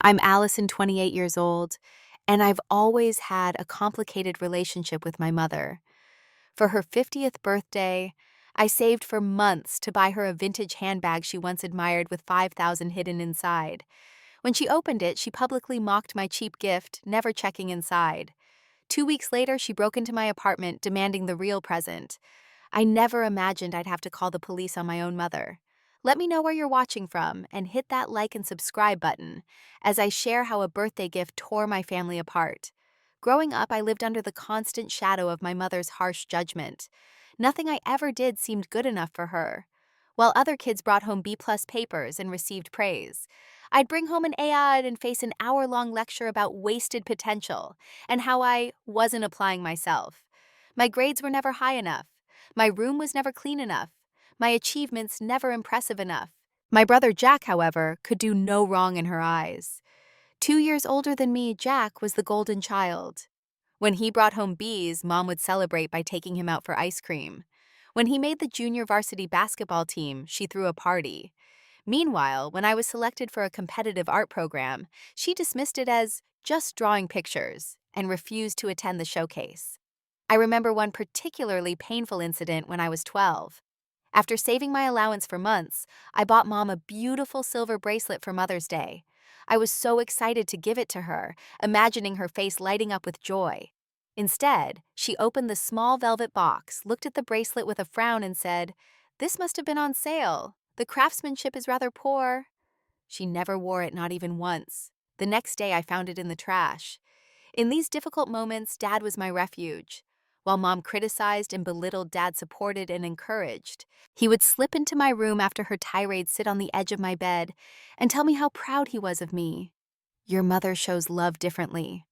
I'm Allison, 28 years old, and I've always had a complicated relationship with my mother. For her 50th birthday, I saved for months to buy her a vintage handbag she once admired with 5,000 hidden inside. When she opened it, she publicly mocked my cheap gift, never checking inside. 2 weeks later, she broke into my apartment demanding the real present. I never imagined I'd have to call the police on my own mother. Let me know where you're watching from and hit that like and subscribe button as I share how a birthday gift tore my family apart. Growing up, I lived under the constant shadow of my mother's harsh judgment. Nothing I ever did seemed good enough for her. While other kids brought home B-plus papers and received praise, I'd bring home an A and face an hour-long lecture about wasted potential and how I wasn't applying myself. My grades were never high enough. My room was never clean enough. My achievements never impressive enough. My brother Jack, however, could do no wrong in her eyes. 2 years older than me, Jack was the golden child. When he brought home B's, Mom would celebrate by taking him out for ice cream. When he made the junior varsity basketball team, she threw a party. Meanwhile, when I was selected for a competitive art program, she dismissed it as just drawing pictures and refused to attend the showcase. I remember one particularly painful incident when I was 12. After saving my allowance for months, I bought Mom a beautiful silver bracelet for Mother's Day. I was so excited to give it to her, imagining her face lighting up with joy. Instead, she opened the small velvet box, looked at the bracelet with a frown, and said, "This must have been on sale. The craftsmanship is rather poor." She never wore it, not even once. The next day, I found it in the trash. In these difficult moments, Dad was my refuge. While Mom criticized and belittled, Dad supported and encouraged. He would slip into my room after her tirade, sit on the edge of my bed, and tell me how proud he was of me. "Your mother shows love differently,"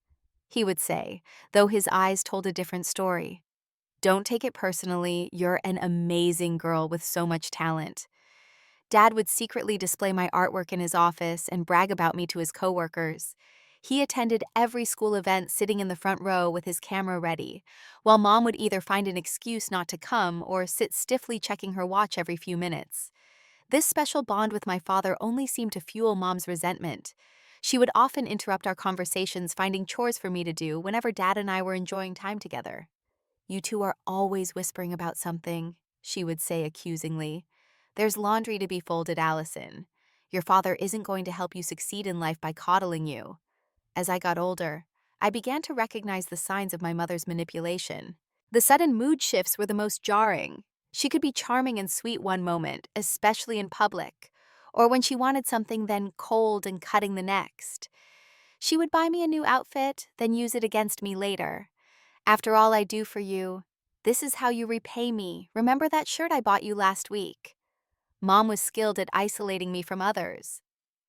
he would say, though his eyes told a different story. "Don't take it personally, you're an amazing girl with so much talent." Dad would secretly display my artwork in his office and brag about me to his coworkers. He attended every school event sitting in the front row with his camera ready, while Mom would either find an excuse not to come or sit stiffly checking her watch every few minutes. This special bond with my father only seemed to fuel Mom's resentment. She would often interrupt our conversations, finding chores for me to do whenever Dad and I were enjoying time together. "You two are always whispering about something," she would say accusingly. "There's laundry to be folded, Allison. Your father isn't going to help you succeed in life by coddling you." As I got older, I began to recognize the signs of my mother's manipulation. The sudden mood shifts were the most jarring. She could be charming and sweet one moment, especially in public, or when she wanted something, then cold and cutting the next. She would buy me a new outfit, then use it against me later. "After all I do for you, this is how you repay me. Remember that shirt I bought you last week?" Mom was skilled at isolating me from others.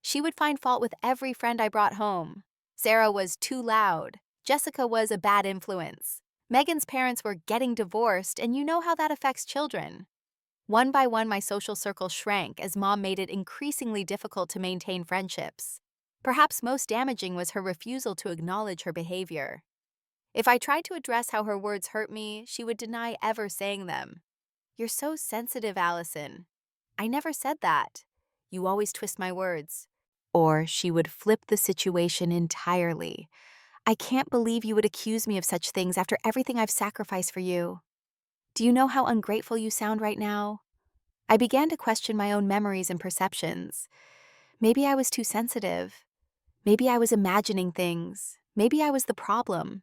She would find fault with every friend I brought home. Sarah was too loud. Jessica was a bad influence. Megan's parents were getting divorced, and you know how that affects children. One by one, my social circle shrank as Mom made it increasingly difficult to maintain friendships. Perhaps most damaging was her refusal to acknowledge her behavior. If I tried to address how her words hurt me, she would deny ever saying them. "You're so sensitive, Allison." "I never said that." "You always twist my words." Or she would flip the situation entirely. "I can't believe you would accuse me of such things after everything I've sacrificed for you. Do you know how ungrateful you sound right now?" I began to question my own memories and perceptions. Maybe I was too sensitive. Maybe I was imagining things. Maybe I was the problem.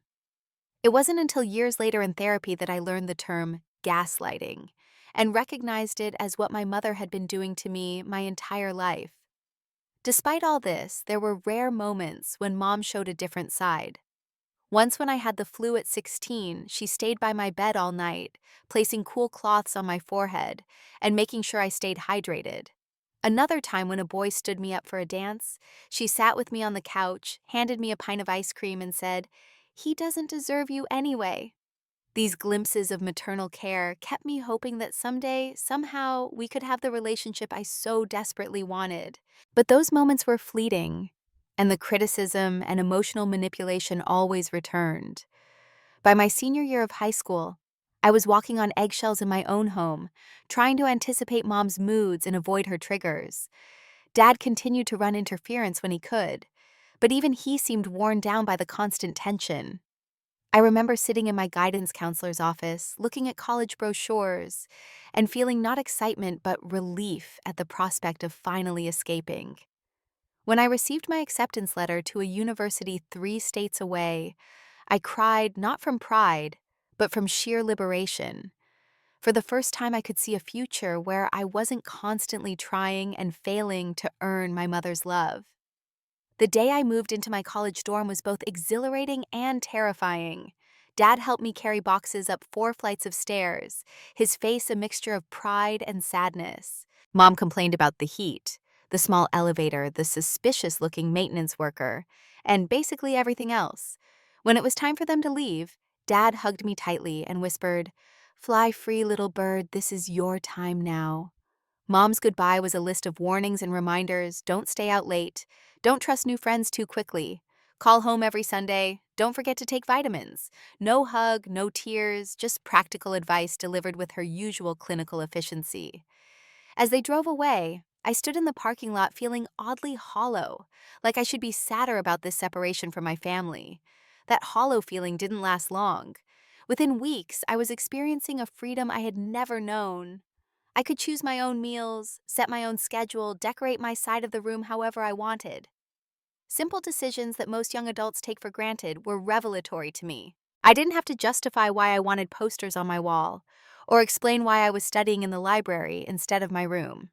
It wasn't until years later in therapy that I learned the term gaslighting and recognized it as what my mother had been doing to me my entire life. Despite all this, there were rare moments when Mom showed a different side. Once when I had the flu at 16, she stayed by my bed all night, placing cool cloths on my forehead and making sure I stayed hydrated. Another time when a boy stood me up for a dance, she sat with me on the couch, handed me a pint of ice cream, and said, "He doesn't deserve you anyway." These glimpses of maternal care kept me hoping that someday, somehow, we could have the relationship I so desperately wanted. But those moments were fleeting, and the criticism and emotional manipulation always returned. By my senior year of high school, I was walking on eggshells in my own home, trying to anticipate Mom's moods and avoid her triggers. Dad continued to run interference when he could, but even he seemed worn down by the constant tension. I remember sitting in my guidance counselor's office, looking at college brochures, and feeling not excitement but relief at the prospect of finally escaping. When I received my acceptance letter to a university 3 states away, I cried not from pride, but from sheer liberation. For the first time, I could see a future where I wasn't constantly trying and failing to earn my mother's love. The day I moved into my college dorm was both exhilarating and terrifying. Dad helped me carry boxes up 4 flights of stairs, his face a mixture of pride and sadness. Mom complained about the heat, the small elevator, the suspicious-looking maintenance worker, and basically everything else. When it was time for them to leave, Dad hugged me tightly and whispered, "Fly free, little bird, this is your time now." Mom's goodbye was a list of warnings and reminders: don't stay out late, don't trust new friends too quickly, call home every Sunday, don't forget to take vitamins. No hug, no tears, just practical advice delivered with her usual clinical efficiency. As they drove away, I stood in the parking lot feeling oddly hollow, like I should be sadder about this separation from my family. That hollow feeling didn't last long. Within weeks, I was experiencing a freedom I had never known. I could choose my own meals, set my own schedule, decorate my side of the room however I wanted. Simple decisions that most young adults take for granted were revelatory to me. I didn't have to justify why I wanted posters on my wall, or explain why I was studying in the library instead of my room.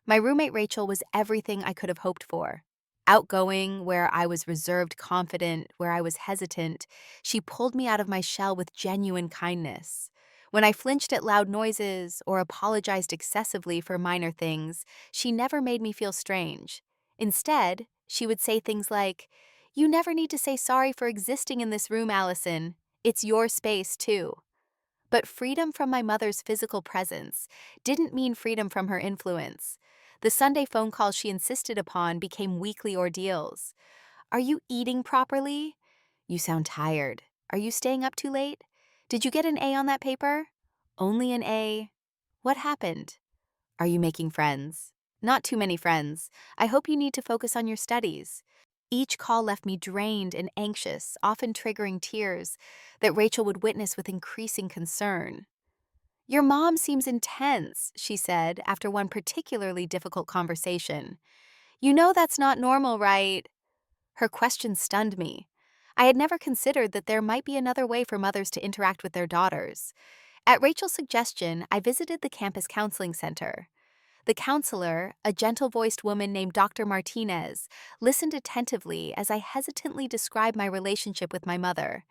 My roommate Rachel was everything I could have hoped for. Outgoing, where I was reserved, confident, where I was hesitant, she pulled me out of my shell with genuine kindness. When I flinched at loud noises or apologized excessively for minor things, she never made me feel strange. Instead, she would say things like, "You never need to say sorry for existing in this room, Allison. It's your space, too." But freedom from my mother's physical presence didn't mean freedom from her influence. The Sunday phone calls she insisted upon became weekly ordeals. "Are you eating properly? You sound tired. Are you staying up too late? Did you get an A on that paper? Only an A? What happened? Are you making friends? Not too many friends. I hope you need to focus on your studies." Each call left me drained and anxious, often triggering tears that Rachel would witness with increasing concern. "Your mom seems intense," she said after one particularly difficult conversation. "You know that's not normal, right?" Her question stunned me. I had never considered that there might be another way for mothers to interact with their daughters. At Rachel's suggestion, I visited the campus counseling center. The counselor, a gentle-voiced woman named Dr. Martinez, listened attentively as I hesitantly described my relationship with my mother.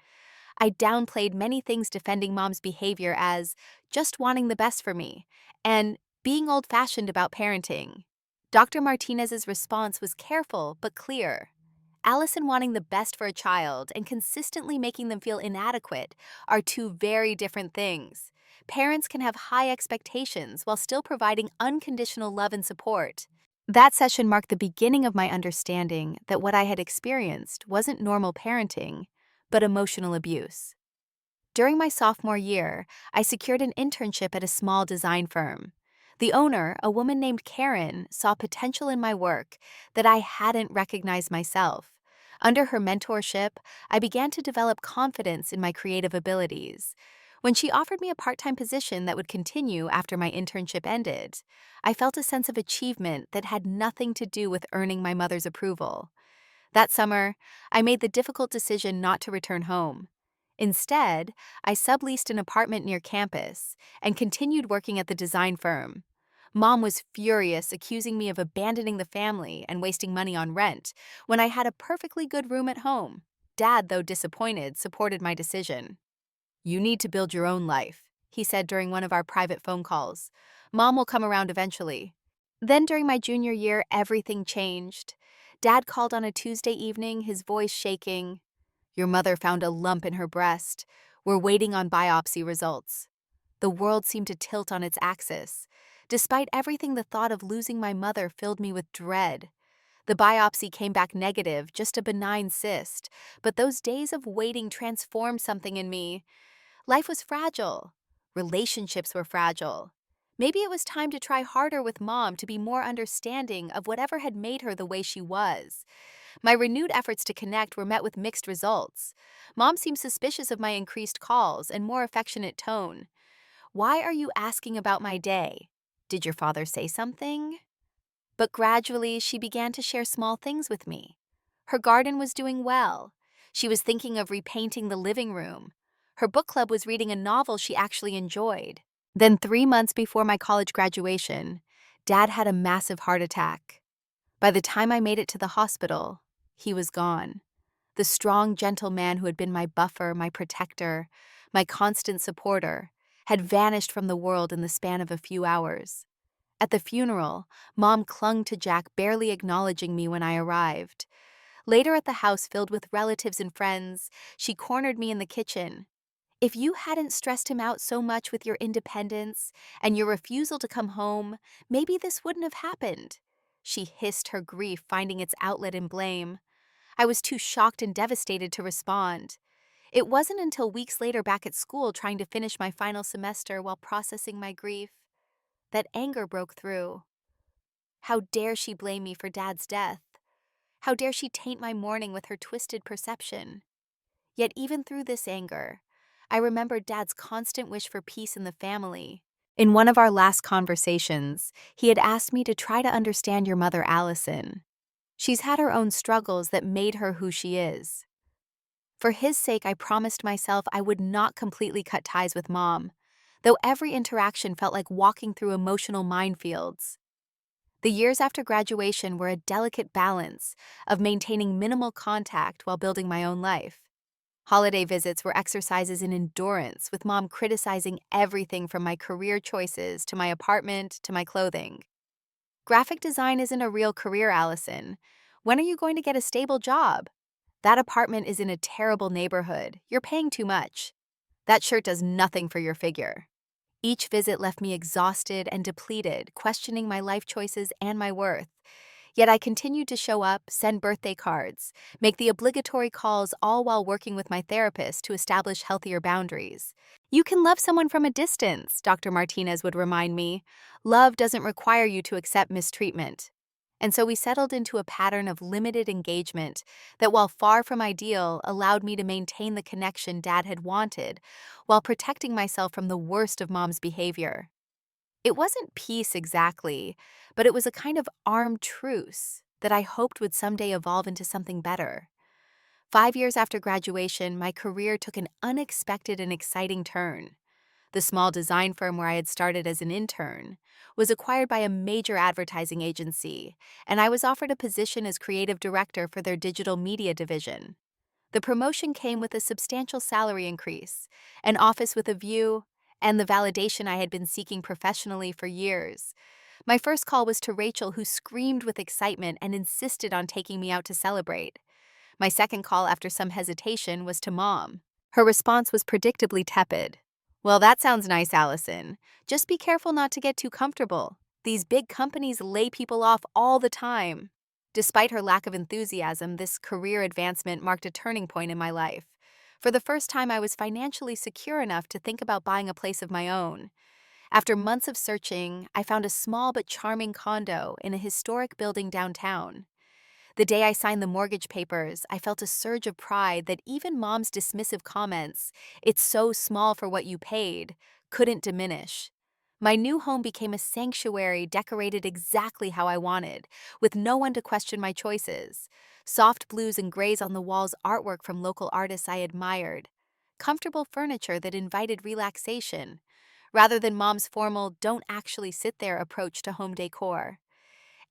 I downplayed many things defending mom's behavior as just wanting the best for me and being old-fashioned about parenting. Dr. Martinez's response was careful but clear. Allison wanting the best for a child and consistently making them feel inadequate are two very different things. Parents can have high expectations while still providing unconditional love and support. That session marked the beginning of my understanding that what I had experienced wasn't normal parenting, but emotional abuse. During my sophomore year, I secured an internship at a small design firm. The owner, a woman named Karen, saw potential in my work that I hadn't recognized myself. Under her mentorship, I began to develop confidence in my creative abilities. When she offered me a part-time position that would continue after my internship ended, I felt a sense of achievement that had nothing to do with earning my mother's approval. That summer, I made the difficult decision not to return home. Instead, I subleased an apartment near campus and continued working at the design firm. Mom was furious, accusing me of abandoning the family and wasting money on rent when I had a perfectly good room at home. Dad, though disappointed, supported my decision. "You need to build your own life," he said during one of our private phone calls. "Mom will come around eventually." Then during my junior year, everything changed. Dad called on a Tuesday evening, his voice shaking. "Your mother found a lump in her breast. We're waiting on biopsy results." The world seemed to tilt on its axis. Despite everything, the thought of losing my mother filled me with dread. The biopsy came back negative, just a benign cyst, but those days of waiting transformed something in me. Life was fragile. Relationships were fragile. Maybe it was time to try harder with Mom to be more understanding of whatever had made her the way she was. My renewed efforts to connect were met with mixed results. Mom seemed suspicious of my increased calls and more affectionate tone. "Why are you asking about my day? Did your father say something?" But gradually, she began to share small things with me. Her garden was doing well. She was thinking of repainting the living room. Her book club was reading a novel she actually enjoyed. Then, 3 months before my college graduation, Dad had a massive heart attack. By the time I made it to the hospital, he was gone. The strong, gentle man who had been my buffer, my protector, my constant supporter, had vanished from the world in the span of a few hours. At the funeral, Mom clung to Jack, barely acknowledging me when I arrived. Later at the house filled with relatives and friends, she cornered me in the kitchen. "If you hadn't stressed him out so much with your independence and your refusal to come home, maybe this wouldn't have happened." She hissed, her grief finding its outlet in blame. I was too shocked and devastated to respond. It wasn't until weeks later, back at school trying to finish my final semester while processing my grief, that anger broke through. How dare she blame me for Dad's death? How dare she taint my mourning with her twisted perception? Yet even through this anger, I remembered Dad's constant wish for peace in the family. In one of our last conversations, he had asked me to try to understand your mother, Allison. She's had her own struggles that made her who she is. For his sake, I promised myself I would not completely cut ties with Mom, though every interaction felt like walking through emotional minefields. The years after graduation were a delicate balance of maintaining minimal contact while building my own life. Holiday visits were exercises in endurance, with Mom criticizing everything from my career choices to my apartment to my clothing. "Graphic design isn't a real career, Allison. When are you going to get a stable job? That apartment is in a terrible neighborhood. You're paying too much. That shirt does nothing for your figure." Each visit left me exhausted and depleted, questioning my life choices and my worth. Yet I continued to show up, send birthday cards, make the obligatory calls, all while working with my therapist to establish healthier boundaries. "You can love someone from a distance," Dr. Martinez would remind me. "Love doesn't require you to accept mistreatment." And so we settled into a pattern of limited engagement that, while far from ideal, allowed me to maintain the connection Dad had wanted while protecting myself from the worst of Mom's behavior. It wasn't peace exactly, but it was a kind of armed truce that I hoped would someday evolve into something better. 5 years after graduation, my career took an unexpected and exciting turn. The small design firm where I had started as an intern was acquired by a major advertising agency, and I was offered a position as creative director for their digital media division. The promotion came with a substantial salary increase, an office with a view, and the validation I had been seeking professionally for years. My first call was to Rachel, who screamed with excitement and insisted on taking me out to celebrate. My second call, after some hesitation, was to Mom. Her response was predictably tepid. "Well, that sounds nice, Allison. Just be careful not to get too comfortable. These big companies lay people off all the time." Despite her lack of enthusiasm, this career advancement marked a turning point in my life. For the first time, I was financially secure enough to think about buying a place of my own. After months of searching, I found a small but charming condo in a historic building downtown. The day I signed the mortgage papers, I felt a surge of pride that even Mom's dismissive comments, "It's so small for what you paid," couldn't diminish. My new home became a sanctuary decorated exactly how I wanted, with no one to question my choices. Soft blues and grays on the walls, artwork from local artists I admired. Comfortable furniture that invited relaxation, rather than Mom's formal, "don't actually sit there" approach to home decor.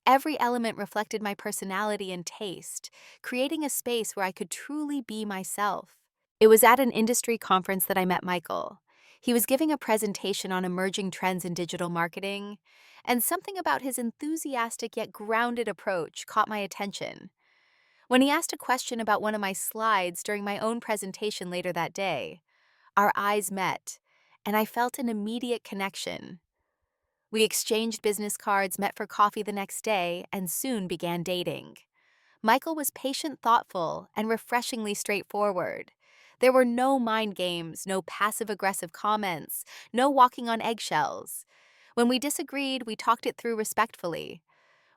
Every element reflected my personality and taste, creating a space where I could truly be myself. It was at an industry conference that I met Michael. He was giving a presentation on emerging trends in digital marketing, and something about his enthusiastic yet grounded approach caught my attention. When he asked a question about one of my slides during my own presentation later that day, our eyes met, and I felt an immediate connection. We exchanged business cards, met for coffee the next day, and soon began dating. Michael was patient, thoughtful, and refreshingly straightforward. There were no mind games, no passive-aggressive comments, no walking on eggshells. When we disagreed, we talked it through respectfully.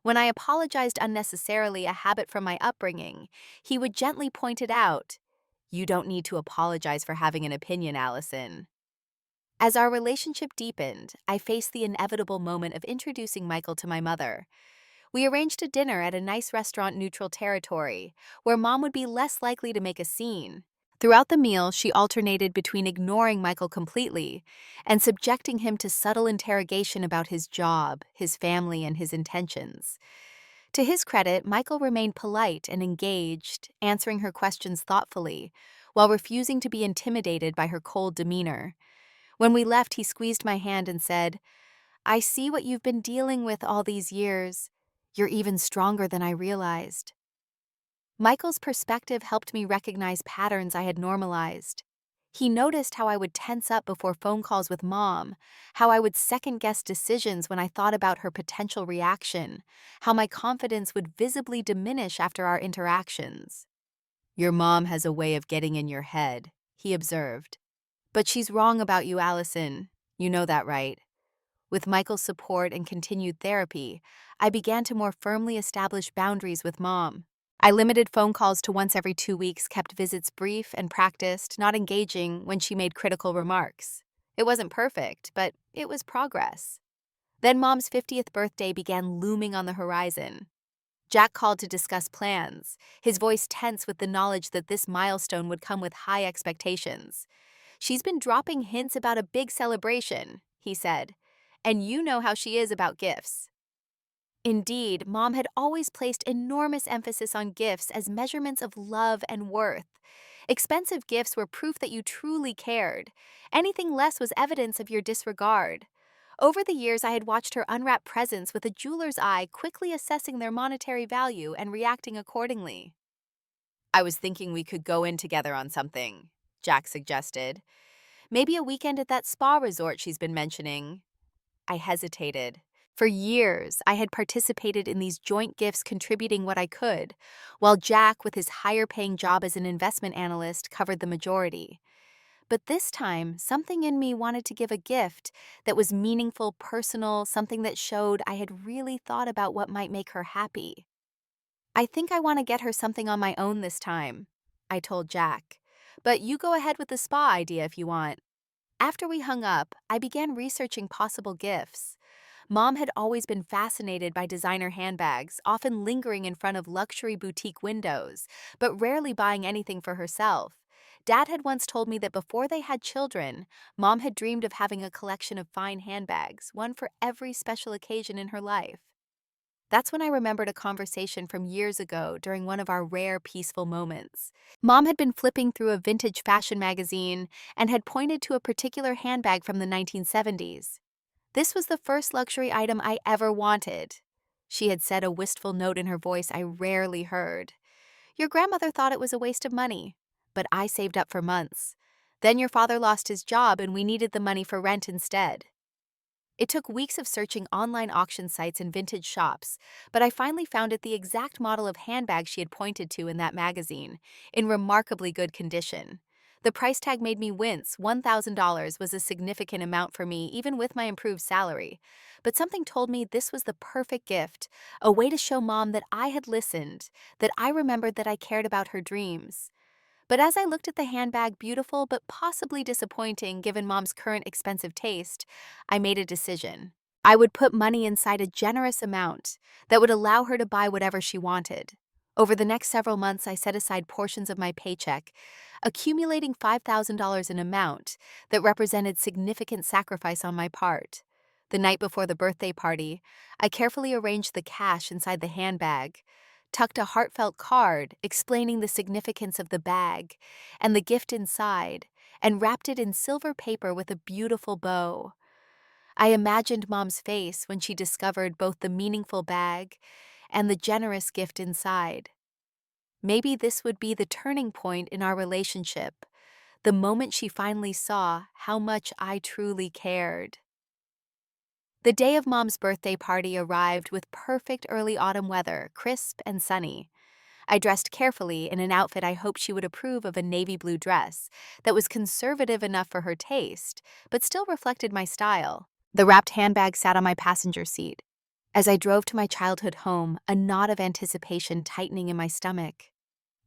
When I apologized unnecessarily, a habit from my upbringing, he would gently point it out. You don't need to apologize for having an opinion, Allison. As our relationship deepened, I faced the inevitable moment of introducing Michael to my mother. We arranged a dinner at a nice restaurant neutral territory, where Mom would be less likely to make a scene. Throughout the meal, she alternated between ignoring Michael completely and subjecting him to subtle interrogation about his job, his family, and his intentions. To his credit, Michael remained polite and engaged, answering her questions thoughtfully, while refusing to be intimidated by her cold demeanor. When we left, he squeezed my hand and said, "I see what you've been dealing with all these years. You're even stronger than I realized." Michael's perspective helped me recognize patterns I had normalized. He noticed how I would tense up before phone calls with Mom, how I would second-guess decisions when I thought about her potential reaction, how my confidence would visibly diminish after our interactions. "Your mom has a way of getting in your head," he observed. "But she's wrong about you, Allison. You know that, right?" With Michael's support and continued therapy, I began to more firmly establish boundaries with Mom. I limited phone calls to once every 2 weeks, kept visits brief, and practiced not engaging when she made critical remarks. It wasn't perfect, but it was progress. Then Mom's 50th birthday began looming on the horizon. Jack called to discuss plans, his voice tense with the knowledge that this milestone would come with high expectations. "She's been dropping hints about a big celebration," he said, "and you know how she is about gifts." Indeed, Mom had always placed enormous emphasis on gifts as measurements of love and worth. Expensive gifts were proof that you truly cared. Anything less was evidence of your disregard. Over the years, I had watched her unwrap presents with a jeweler's eye, quickly assessing their monetary value and reacting accordingly. "I was thinking we could go in together on something," Jack suggested. "Maybe a weekend at that spa resort she's been mentioning." I hesitated. For years, I had participated in these joint gifts, contributing what I could, while Jack, with his higher-paying job as an investment analyst, covered the majority. But this time, something in me wanted to give a gift that was meaningful, personal, something that showed I had really thought about what might make her happy. "I think I want to get her something on my own this time," I told Jack. "But you go ahead with the spa idea if you want." After we hung up, I began researching possible gifts. Mom had always been fascinated by designer handbags, often lingering in front of luxury boutique windows, but rarely buying anything for herself. Dad had once told me that before they had children, Mom had dreamed of having a collection of fine handbags, one for every special occasion in her life. That's when I remembered a conversation from years ago during one of our rare peaceful moments. Mom had been flipping through a vintage fashion magazine and had pointed to a particular handbag from the 1970s. "This was the first luxury item I ever wanted," she had said, a wistful note in her voice I rarely heard. "Your grandmother thought it was a waste of money, but I saved up for months. Then your father lost his job and we needed the money for rent instead." It took weeks of searching online auction sites and vintage shops, but I finally found it the exact model of handbag she had pointed to in that magazine, in remarkably good condition. The price tag made me wince. $1,000 was a significant amount for me, even with my improved salary. But something told me this was the perfect gift, a way to show Mom that I had listened, that I remembered that I cared about her dreams. But as I looked at the handbag, beautiful but possibly disappointing given Mom's current expensive taste, I made a decision. I would put money inside a generous amount that would allow her to buy whatever she wanted. Over the next several months, I set aside portions of my paycheck, accumulating $5,000 in amount that represented significant sacrifice on my part. The night before the birthday party, I carefully arranged the cash inside the handbag, tucked a heartfelt card explaining the significance of the bag and the gift inside, and wrapped it in silver paper with a beautiful bow. I imagined Mom's face when she discovered both the meaningful bag and the generous gift inside. Maybe this would be the turning point in our relationship, the moment she finally saw how much I truly cared. The day of Mom's birthday party arrived with perfect early autumn weather, crisp and sunny. I dressed carefully in an outfit I hoped she would approve of, a navy blue dress that was conservative enough for her taste, but still reflected my style. The wrapped handbag sat on my passenger seat. As I drove to my childhood home, a knot of anticipation tightening in my stomach.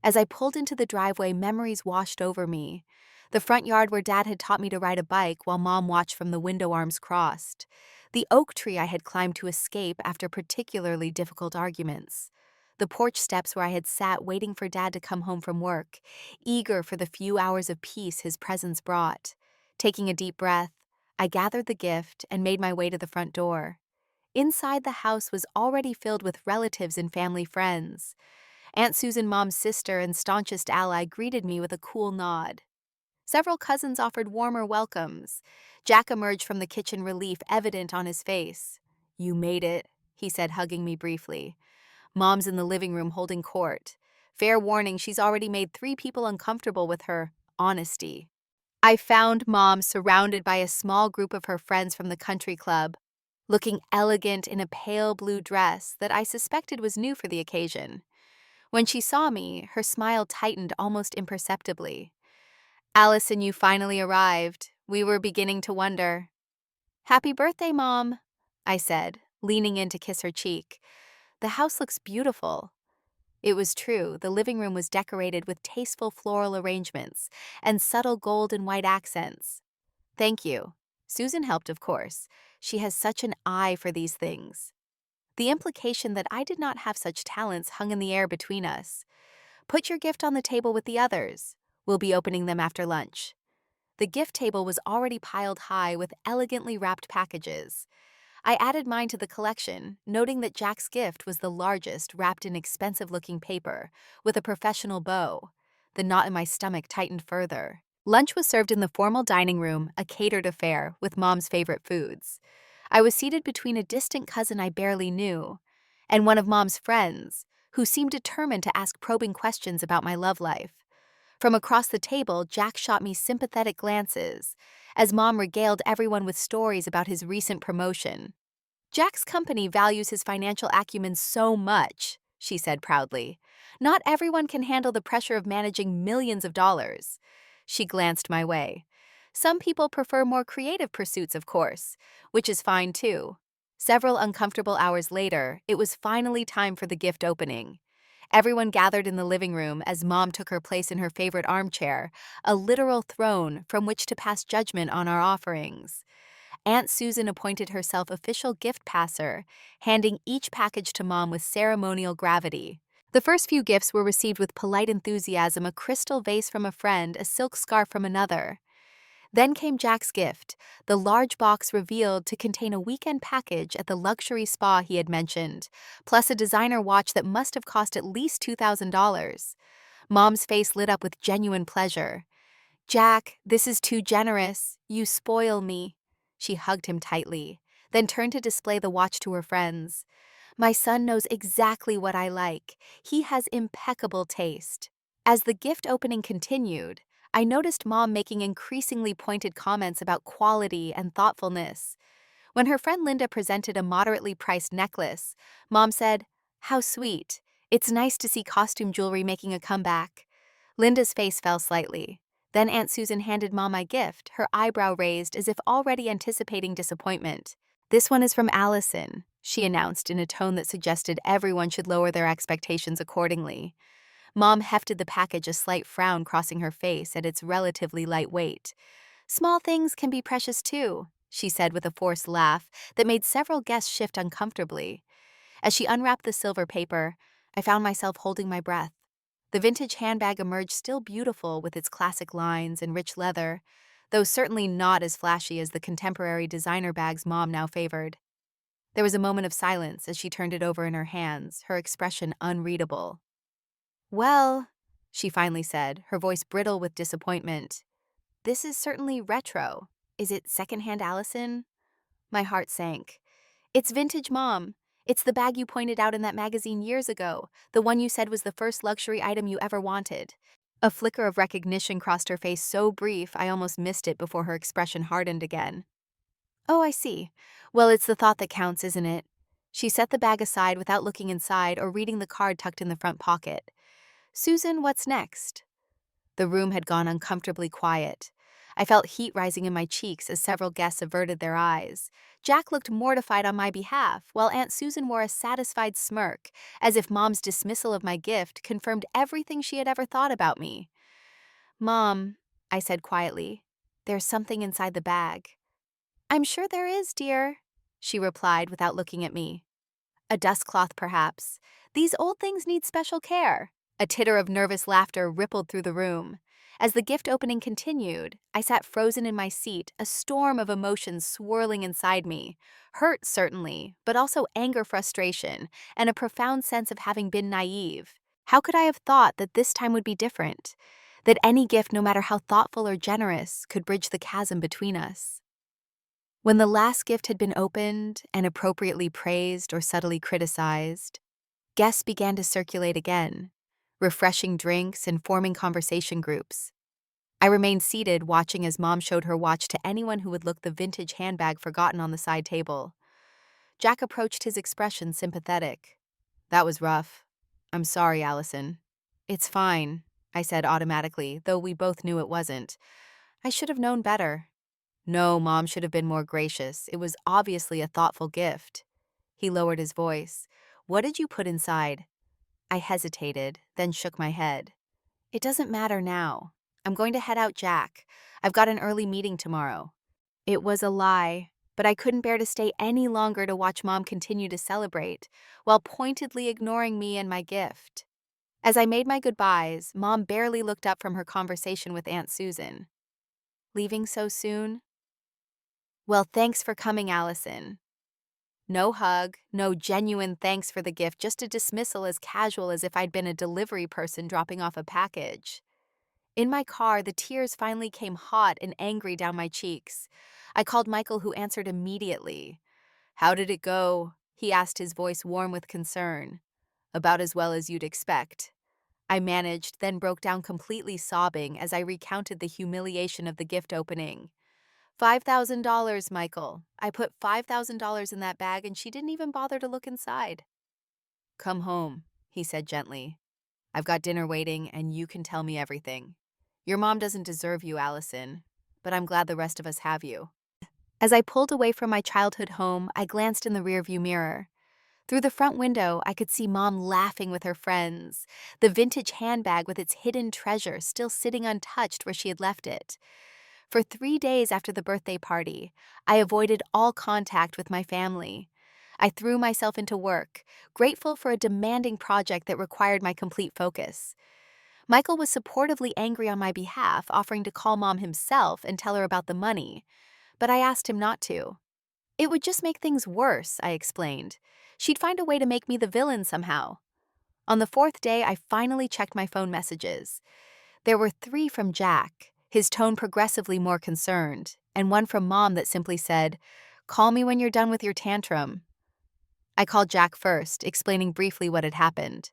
As I pulled into the driveway, memories washed over me. The front yard where Dad had taught me to ride a bike while Mom watched from the window arms crossed. The oak tree I had climbed to escape after particularly difficult arguments. The porch steps where I had sat waiting for Dad to come home from work, eager for the few hours of peace his presence brought. Taking a deep breath, I gathered the gift and made my way to the front door. Inside the house was already filled with relatives and family friends. Aunt Susan, Mom's sister and staunchest ally, greeted me with a cool nod. Several cousins offered warmer welcomes. Jack emerged from the kitchen, relief evident on his face. "You made it," he said, hugging me briefly. Mom's in the living room holding court. Fair warning, she's already made 3 people uncomfortable with her honesty. I found Mom surrounded by a small group of her friends from the country club, looking elegant in a pale blue dress that I suspected was new for the occasion. When she saw me, her smile tightened almost imperceptibly. "Allison, you finally arrived. We were beginning to wonder." "Happy birthday, Mom," I said, leaning in to kiss her cheek. "The house looks beautiful." It was true, the living room was decorated with tasteful floral arrangements and subtle gold and white accents. "Thank you." Susan helped, of course. She has such an eye for these things. The implication that I did not have such talents hung in the air between us. "Put your gift on the table with the others. We'll be opening them after lunch." The gift table was already piled high with elegantly wrapped packages. I added mine to the collection, noting that Jack's gift was the largest, wrapped in expensive-looking paper, with a professional bow. The knot in my stomach tightened further. Lunch was served in the formal dining room, a catered affair, with Mom's favorite foods. I was seated between a distant cousin I barely knew, and one of Mom's friends, who seemed determined to ask probing questions about my love life. From across the table, Jack shot me sympathetic glances, as Mom regaled everyone with stories about his recent promotion. "Jack's company values his financial acumen so much," she said proudly. "Not everyone can handle the pressure of managing millions of dollars." She glanced my way. "Some people prefer more creative pursuits, of course, which is fine too." Several uncomfortable hours later, it was finally time for the gift opening. Everyone gathered in the living room as Mom took her place in her favorite armchair, a literal throne from which to pass judgment on our offerings. Aunt Susan appointed herself official gift passer, handing each package to Mom with ceremonial gravity. The first few gifts were received with polite enthusiasm: a crystal vase from a friend, a silk scarf from another. Then came Jack's gift, the large box revealed to contain a weekend package at the luxury spa he had mentioned, plus a designer watch that must have cost at least $2,000. Mom's face lit up with genuine pleasure. "Jack, this is too generous. You spoil me." She hugged him tightly, then turned to display the watch to her friends. "My son knows exactly what I like. He has impeccable taste." As the gift opening continued, I noticed Mom making increasingly pointed comments about quality and thoughtfulness. When her friend Linda presented a moderately priced necklace, Mom said, "How sweet. It's nice to see costume jewelry making a comeback." Linda's face fell slightly. Then Aunt Susan handed Mom my gift, her eyebrow raised as if already anticipating disappointment. "This one is from Allison," she announced in a tone that suggested everyone should lower their expectations accordingly. Mom hefted the package, a slight frown crossing her face at its relatively light weight. "Small things can be precious too," she said with a forced laugh that made several guests shift uncomfortably. As she unwrapped the silver paper, I found myself holding my breath. The vintage handbag emerged still beautiful with its classic lines and rich leather, though certainly not as flashy as the contemporary designer bags Mom now favored. There was a moment of silence as she turned it over in her hands, her expression unreadable. "Well," she finally said, her voice brittle with disappointment, "this is certainly retro. Is it secondhand, Allison?" My heart sank. "It's vintage, Mom. It's the bag you pointed out in that magazine years ago, the one you said was the first luxury item you ever wanted." A flicker of recognition crossed her face, so brief I almost missed it before her expression hardened again. "Oh, I see. Well, it's the thought that counts, isn't it?" She set the bag aside without looking inside or reading the card tucked in the front pocket. "Susan, what's next?" The room had gone uncomfortably quiet. I felt heat rising in my cheeks as several guests averted their eyes. Jack looked mortified on my behalf, while Aunt Susan wore a satisfied smirk, as if Mom's dismissal of my gift confirmed everything she had ever thought about me. "Mom," I said quietly, "there's something inside the bag." "I'm sure there is, dear," she replied without looking at me. "A dustcloth, perhaps. These old things need special care." A titter of nervous laughter rippled through the room. As the gift opening continued, I sat frozen in my seat, a storm of emotions swirling inside me. Hurt, certainly, but also anger, frustration, and a profound sense of having been naive. How could I have thought that this time would be different? That any gift, no matter how thoughtful or generous, could bridge the chasm between us? When the last gift had been opened and appropriately praised or subtly criticized, guests began to circulate again, refreshing drinks and forming conversation groups. I remained seated, watching as Mom showed her watch to anyone who would look the vintage handbag forgotten on the side table. Jack approached, his expression sympathetic. "That was rough. I'm sorry, Allison." "It's fine," I said automatically, though we both knew it wasn't. "I should have known better." "No, Mom should have been more gracious. It was obviously a thoughtful gift." He lowered his voice. "What did you put inside?" I hesitated, then shook my head. "It doesn't matter now. I'm going to head out, Jack. I've got an early meeting tomorrow." It was a lie, but I couldn't bear to stay any longer to watch Mom continue to celebrate, while pointedly ignoring me and my gift. As I made my goodbyes, Mom barely looked up from her conversation with Aunt Susan. "Leaving so soon?" "Well, thanks for coming, Allison." No hug, no genuine thanks for the gift, just a dismissal as casual as if I'd been a delivery person dropping off a package. In my car, the tears finally came hot and angry down my cheeks. I called Michael, who answered immediately. "How did it go?" he asked, his voice warm with concern. "About as well as you'd expect." I managed, then broke down completely sobbing as I recounted the humiliation of the gift opening. $5,000, Michael. I put $5,000 in that bag and she didn't even bother to look inside. "Come home," he said gently. "I've got dinner waiting and you can tell me everything. Your mom doesn't deserve you, Allison, but I'm glad the rest of us have you." As I pulled away from my childhood home, I glanced in the rearview mirror. Through the front window, I could see Mom laughing with her friends, the vintage handbag with its hidden treasure still sitting untouched where she had left it. For 3 days after the birthday party, I avoided all contact with my family. I threw myself into work, grateful for a demanding project that required my complete focus. Michael was supportively angry on my behalf, offering to call Mom himself and tell her about the money, but I asked him not to. "It would just make things worse," I explained. "She'd find a way to make me the villain somehow." On the 4th day, I finally checked my phone messages. There were 3 from Jack, his tone progressively more concerned, and one from Mom that simply said, "Call me when you're done with your tantrum." I called Jack first, explaining briefly what had happened.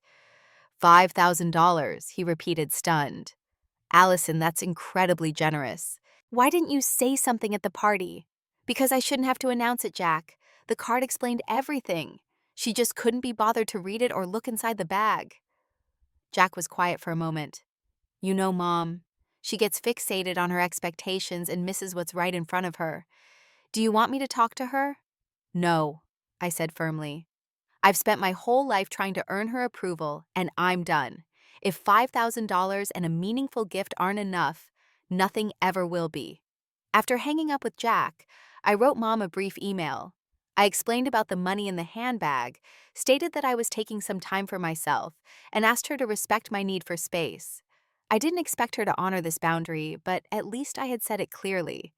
$5,000, he repeated, stunned. "Allison, that's incredibly generous. Why didn't you say something at the party?" "Because I shouldn't have to announce it, Jack. The card explained everything. She just couldn't be bothered to read it or look inside the bag." Jack was quiet for a moment. "You know, Mom, she gets fixated on her expectations and misses what's right in front of her. Do you want me to talk to her?" "No," I said firmly. "I've spent my whole life trying to earn her approval, and I'm done. If $5,000 and a meaningful gift aren't enough, nothing ever will be." After hanging up with Jack, I wrote Mom a brief email. I explained about the money in the handbag, stated that I was taking some time for myself, and asked her to respect my need for space. I didn't expect her to honor this boundary, but at least I had said it clearly.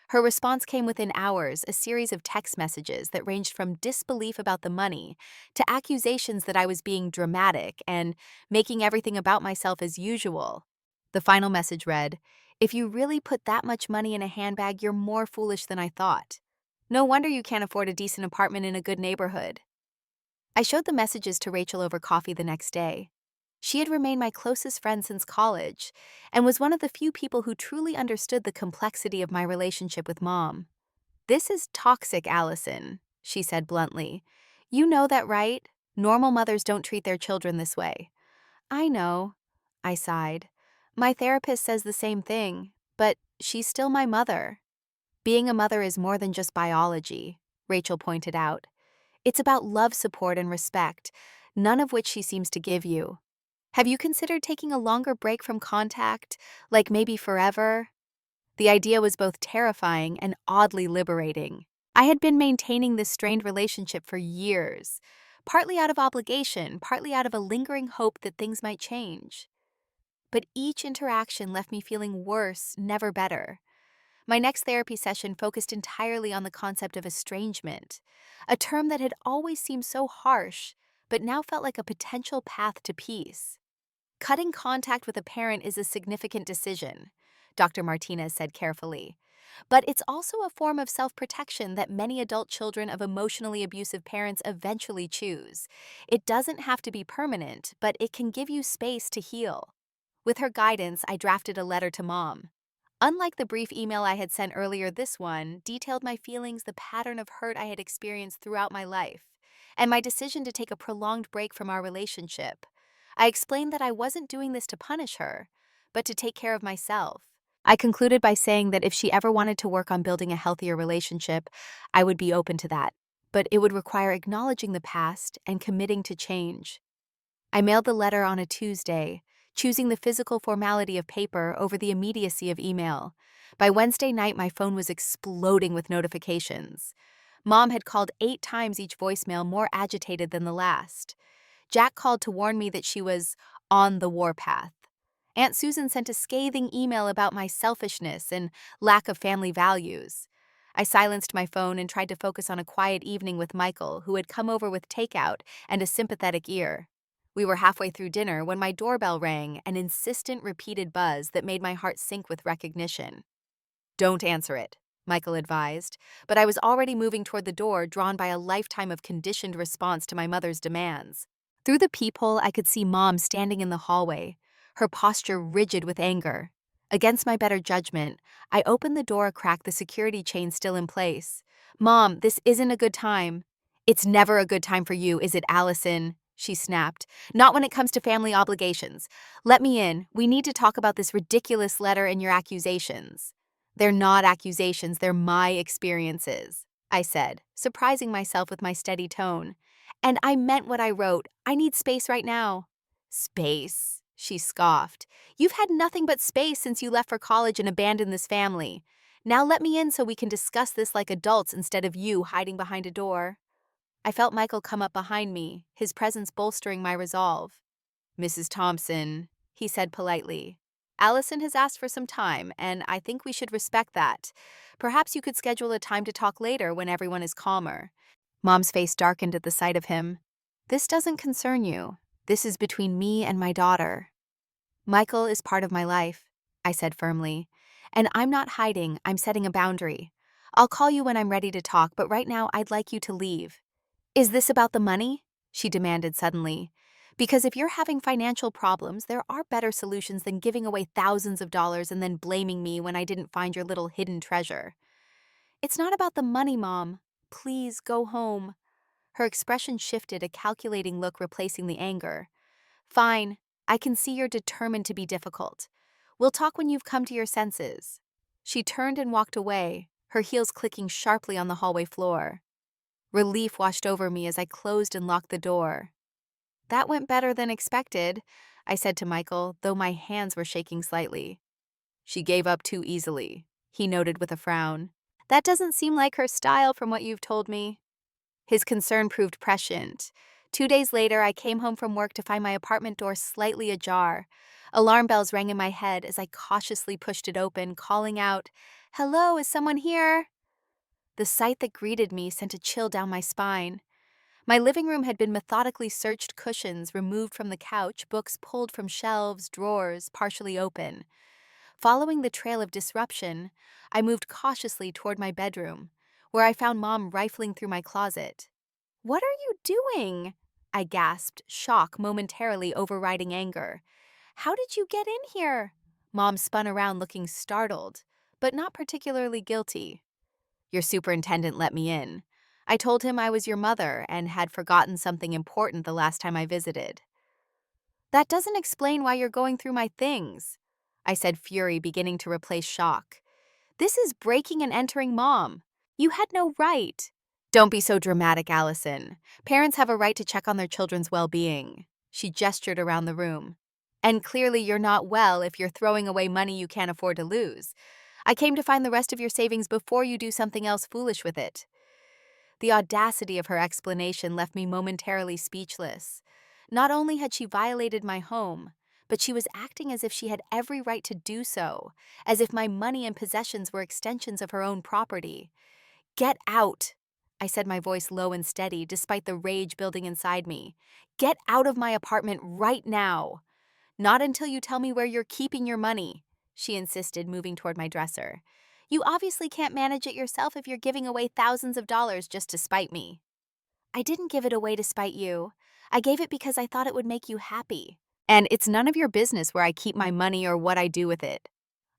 Her response came within hours, a series of text messages that ranged from disbelief about the money to accusations that I was being dramatic and making everything about myself as usual. The final message read, "If you really put that much money in a handbag, you're more foolish than I thought. No wonder you can't afford a decent apartment in a good neighborhood." I showed the messages to Rachel over coffee the next day. She had remained my closest friend since college and was one of the few people who truly understood the complexity of my relationship with Mom. "This is toxic, Allison," she said bluntly. "You know that, right? Normal mothers don't treat their children this way." "I know," I sighed. "My therapist says the same thing, but She's still my mother. Being a mother is more than just biology, Rachel pointed out. It's about love, support, and respect, none of which she seems to give you. Have you considered taking a longer break from contact, like maybe forever? The idea was both terrifying and oddly liberating. I had been maintaining this strained relationship for years, partly out of obligation, partly out of a lingering hope that things might change. But each interaction left me feeling worse, never better. My next therapy session focused entirely on the concept of estrangement, a term that had always seemed so harsh, but now felt like a potential path to peace. Cutting contact with a parent is a significant decision, Dr. Martinez said carefully. But it's also a form of self-protection that many adult children of emotionally abusive parents eventually choose. It doesn't have to be permanent, but it can give you space to heal. With her guidance, I drafted a letter to Mom. Unlike the brief email I had sent earlier, this one detailed my feelings, the pattern of hurt I had experienced throughout my life, and my decision to take a prolonged break from our relationship. I explained that I wasn't doing this to punish her, but to take care of myself. I concluded by saying that if she ever wanted to work on building a healthier relationship, I would be open to that, but it would require acknowledging the past and committing to change. I mailed the letter on a Tuesday, choosing the physical formality of paper over the immediacy of email. By Wednesday night, my phone was exploding with notifications. Mom had called 8 times, each voicemail more agitated than the last. Jack called to warn me that she was on the warpath. Aunt Susan sent a scathing email about my selfishness and lack of family values. I silenced my phone and tried to focus on a quiet evening with Michael, who had come over with takeout and a sympathetic ear. We were halfway through dinner when my doorbell rang, an insistent, repeated buzz that made my heart sink with recognition. "Don't answer it," Michael advised, but I was already moving toward the door, drawn by a lifetime of conditioned response to my mother's demands. Through the peephole, I could see Mom standing in the hallway, her posture rigid with anger. Against my better judgment, I opened the door a crack, the security chain still in place. "Mom, this isn't a good time." "It's never a good time for you, is it, Allison?" she snapped. "Not when it comes to family obligations. Let me in. We need to talk about this ridiculous letter and your accusations." "They're not accusations, they're my experiences," I said, surprising myself with my steady tone. "And I meant what I wrote. I need space right now." "Space?" she scoffed. "You've had nothing but space since you left for college and abandoned this family. Now let me in so we can discuss this like adults instead of you hiding behind a door." I felt Michael come up behind me, his presence bolstering my resolve. "Mrs. Thompson," he said politely, "Allison has asked for some time, and I think we should respect that. Perhaps you could schedule a time to talk later when everyone is calmer." Mom's face darkened at the sight of him. "This doesn't concern you. This is between me and my daughter." "Michael is part of my life," I said firmly. "And I'm not hiding, I'm setting a boundary. I'll call you when I'm ready to talk, but right now I'd like you to leave." "Is this about the money?" she demanded suddenly. "Because if you're having financial problems, there are better solutions than giving away thousands of dollars and then blaming me when I didn't find your little hidden treasure." "It's not about the money, Mom. Please go home." Her expression shifted, a calculating look replacing the anger. "Fine. I can see you're determined to be difficult. We'll talk when you've come to your senses." She turned and walked away, her heels clicking sharply on the hallway floor. Relief washed over me as I closed and locked the door. "That went better than expected," I said to Michael, though my hands were shaking slightly. "She gave up too easily," he noted with a frown. "That doesn't seem like her style from what you've told me." His concern proved prescient. 2 days later, I came home from work to find my apartment door slightly ajar. Alarm bells rang in my head as I cautiously pushed it open, calling out, "Hello, is someone here?" The sight that greeted me sent a chill down my spine. My living room had been methodically searched, cushions removed from the couch, books pulled from shelves, drawers partially open. Following the trail of disruption, I moved cautiously toward my bedroom, where I found Mom rifling through my closet. "What are you doing?" I gasped, shock momentarily overriding anger. "How did you get in here?" Mom spun around looking startled, but not particularly guilty. "Your superintendent let me in. I told him I was your mother and had forgotten something important the last time I visited." "That doesn't explain why you're going through my things," I said, fury beginning to replace shock. This is breaking and entering, Mom. You had no right. Don't be so dramatic, Allison. Parents have a right to check on their children's well-being. She gestured around the room. And clearly you're not well if you're throwing away money you can't afford to lose. I came to find the rest of your savings before you do something else foolish with it. The audacity of her explanation left me momentarily speechless. Not only had she violated my home, but she was acting as if she had every right to do so, as if my money and possessions were extensions of her own property. Get out, I said, my voice low and steady, despite the rage building inside me. Get out of my apartment right now. Not until you tell me where you're keeping your money, she insisted, moving toward my dresser. You obviously can't manage it yourself if you're giving away thousands of dollars just to spite me. I didn't give it away to spite you. I gave it because I thought it would make you happy. And it's none of your business where I keep my money or what I do with it.